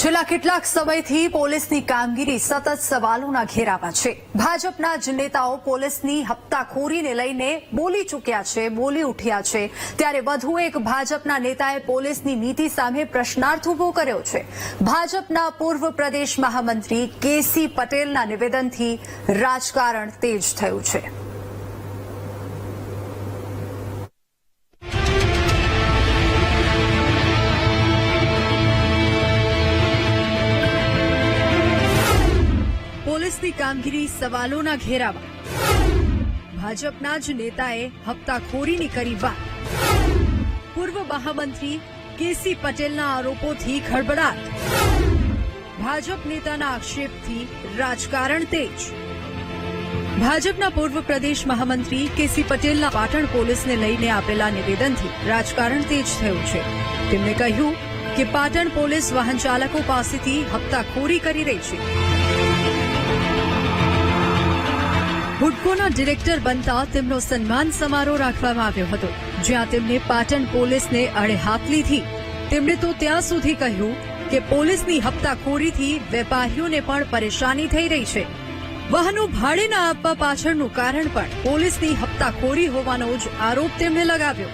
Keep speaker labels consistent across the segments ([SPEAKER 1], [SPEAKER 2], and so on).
[SPEAKER 1] છેલ્લા કેટલાક સમયથી પોલીસની કામગીરી સતત સવાલોના ઘેરામાં છે। ભાજપના જ નેતાઓ પોલીસની હપ્તાખોરીને લઈને બોલી ચૂક્યા છે, બોલી ઉઠ્યા છે, ત્યારે વધુ એક ભાજપના નેતાએ પોલીસની નીતિ સામે પ્રશ્નાર્થ ઉભો કર્યો છે। ભાજપના પૂર્વ પ્રદેશ મહામંત્રી કેસી પટેલના નિવેદનથી રાજકારણ તેજ થયું છે। પોલીસની કામગીરી સવાલોના ઘેરામાં, ભાજપના જ નેતાએ હપ્તાખોરીની કરી વાત। પૂર્વ મહામંત્રી કેસી પટેલના આરોપોથી ખળભળાટ, ભાજપ નેતાના આક્ષેપથી રાજકારણ તેજ। ભાજપના પૂર્વ પ્રદેશ મહામંત્રી કેસી પટેલના પાટણ પોલીસને લઈને આપેલા નિવેદનથી રાજકારણ તેજ થયું છે। તેમણે કહ્યું કે પાટણ પોલીસ વાહન ચાલકો પાસેથી હપ્તાખોરી કરી રહી છે। હુડકોના ડિરેક્ટર બનતા તેમનો સન્માન સમારોહ રાખવામાં આવ્યો હતો, જ્યાં તેમને પાટણ પોલીસને અડે હાથ લીધી। તેમણે તો ત્યાં સુધી કહ્યું કે પોલીસની હપ્તાખોરીથી વેપારીઓને પણ પરેશાની થઈ રહી છે। વાહનો ભાડે ન આપવા પાછળનું કારણ પણ પોલીસની હપ્તાખોરી હોવાનો જ આરોપ તેમણે લગાવ્યો।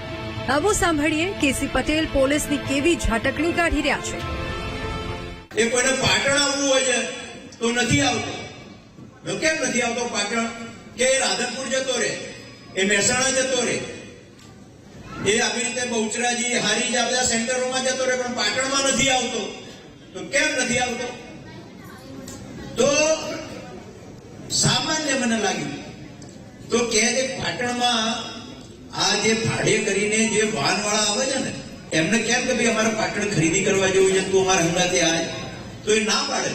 [SPEAKER 1] આવો સાંભળીએ કેસી પટેલ પોલીસની કેવી ઝાટકણી કાઢી રહ્યા છે।
[SPEAKER 2] એ કોઈને પાટણ આવવું હોય છે તો નથી આવતો, કેમ નથી આવતો પાટણ? કે રાધનપુર જતો રહે, એ મહેસાણા જતો રહે, એ આવી રીતે બહુચરાજી, હારીજ આ બધા સેન્ટરોમાં જતો રહે, પણ પાટણમાં નથી આવતો। તો કેમ નથી આવતો? તો સામાન્ય મને લાગ્યું તો કે પાટણમાં આ જે ભાડે કરીને જે વાહનવાળા આવે છે ને, એમને કેમ કે ભાઈ અમારે પાટણ ખરીદી કરવા જેવું છે, તું અમારા હંગાતે આય, તો એ ના પાડે,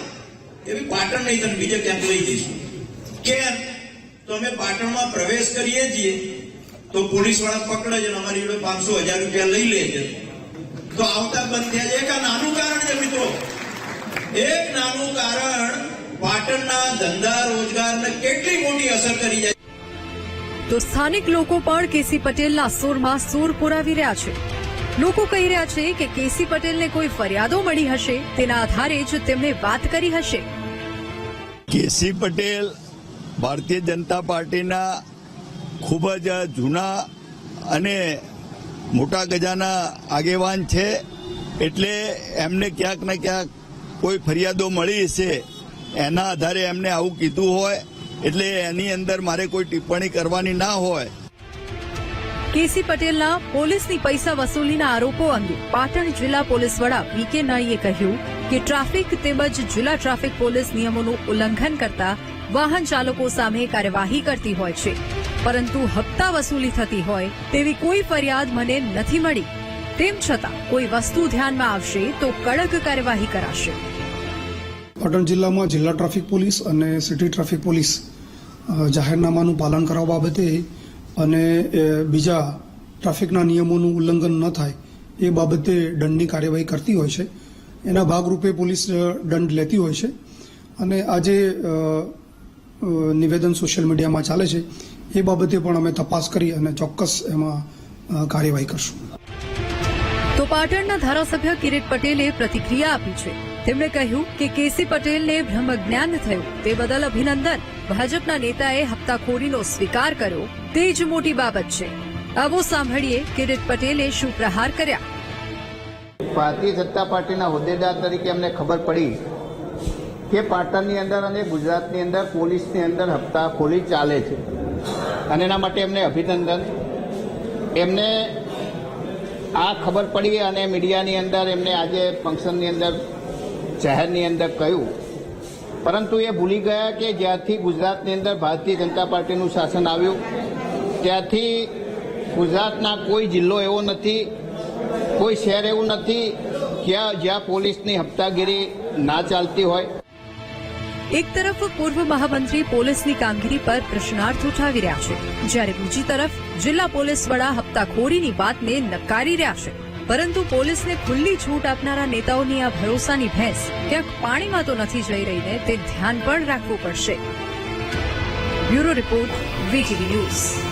[SPEAKER 2] એ પાટણ નહીં, તમે બીજે ક્યાંક લઈ જઈશું। કેમ? તો અમે પાટણમાં પ્રવેશ કરીએ છીએ તો પોલીસ વાળા પકડે છે, અમારી જોડે 500-1000 રૂપિયા લઈ લે છે, તો આવતા બંધ થયા છે। એક આ નાનું કારણ છે મિત્રો, એક નાનું કારણ પાટણના ધંધા રોજગારને કેટલી મોટી અસર કરી જાય।
[SPEAKER 1] તો સ્થાનિક લોકો પણ કેસી પટેલના સૂરમાં સૂર પુરાવી રહ્યા છે। લોકો કહી રહ્યા છે કે કેસી પટેલને કોઈ ફરિયાદો મળી હશે, તેના આધારે જ તેમણે વાત કરી હશે।
[SPEAKER 3] કેસી પટેલ ભારતીય જનતા પાર્ટીના ખૂબ જ જૂના અને મોટા ગજાના આગેવાન છે, એટલે એમને ક્યાંક ને ક્યાંક કોઈ ફરિયાદો મળી હશે, એના આધારે એમને આવું કીધું હોય, એટલે એની અંદર મારે કોઈ ટિપ્પણી કરવાની ના હોય।
[SPEAKER 1] કેસી પટેલના પોલીસની પૈસા વસૂલીના આરોપો અંગે પાટણ જિલ્લા પોલીસ વડા વીકે નાઈએ કહ્યું કે ટ્રાફિક તેમજ જિલ્લા ટ્રાફિક પોલીસ નિયમોનું ઉલ્લંઘન કરતા વાહન ચાલકો સામે કાર્યવાહી કરતી હોય છે, પરંતુ હપ્તા વસૂલી થતી હોય તેવી કોઈ ફરિયાદ મને નથી મળી। તેમ છતાં કોઈ વસ્તુ ધ્યાનમાં આવશે તો કડક કાર્યવાહી કરાશે।
[SPEAKER 4] પાટણ જિલ્લામાં જિલ્લા ટ્રાફિક પોલીસ અને સિટી ટ્રાફિક પોલીસ જાહેરનામાનું પાલન કરવા બાબતે અને બીજા ટ્રાફિકના નિયમોનું ઉલ્લંઘન ન થાય એ બાબતે દંડની કાર્યવાહી કરતી હોય છે। એના ભાગરૂપે પોલીસ દંડ લેતી હોય છે, અને આજે નિવેદન સોશિયલ મીડિયામાં ચાલે છે, એ બાબતે પણ અમે તપાસ કરી અને ચોક્કસ એમાં કાર્યવાહી કરશું।
[SPEAKER 1] તો પાટણના ધારાસભ્ય કિરીટ પટેલે પ્રતિક્રિયા આપી છે। તેમણે કહ્યું કે કેસી પટેલને બ્રહ્મજ્ઞાન થયું તે બદલ અભિનંદન। ભાજપના નેતાએ હપ્તાખોરીનો સ્વીકાર કર્યો તે જ મોટી બાબત છે। આવો સાંભળીએ કિરીટ પટેલે શું પ્રહાર કર્યા।
[SPEAKER 5] ભારતીય જનતા પાર્ટીના હોદ્દેદાર તરીકે અમને ખબર પડી કે પાટણની અંદર અને ગુજરાતની અંદર પોલીસની અંદર હપ્તાખોરી ચાલે છે, અને એના માટે એમને અભિનંદન। એમને આ ખબર પડી અને મીડિયાની અંદર એમને આજે ફંક્શનની અંદર જાહેરની અંદર કહ્યું, પરંતુ એ ભૂલી ગયા કે જ્યારથી ગુજરાતની અંદર ભારતીય જનતા પાર્ટીનું શાસન આવ્યું ત્યારથી ગુજરાતના કોઈ જિલ્લો એવો નથી, કોઈ શહેર એવું નથી જ્યાં પોલીસની હપ્તાગીરી ના ચાલતી હોય।
[SPEAKER 1] એક તરફ પૂર્વ મહામંત્રી પોલીસની કામગીરી પર પ્રશ્નાર્થ ઉઠાવી રહ્યા છે, જ્યારે બીજી તરફ જિલ્લા પોલીસ વડા હપ્તાખોરીની વાતને નકારી રહ્યા છે, પરંતુ પોલીસને ખુલ્લી છૂટ આપનારા નેતાઓની આ ભરોસાની ભેંસ ક્યાંક પાણીમાં તો નથી જઈ રહીને તે ધ્યાન પણ રાખવું પડશે। Bureau report, VTV news.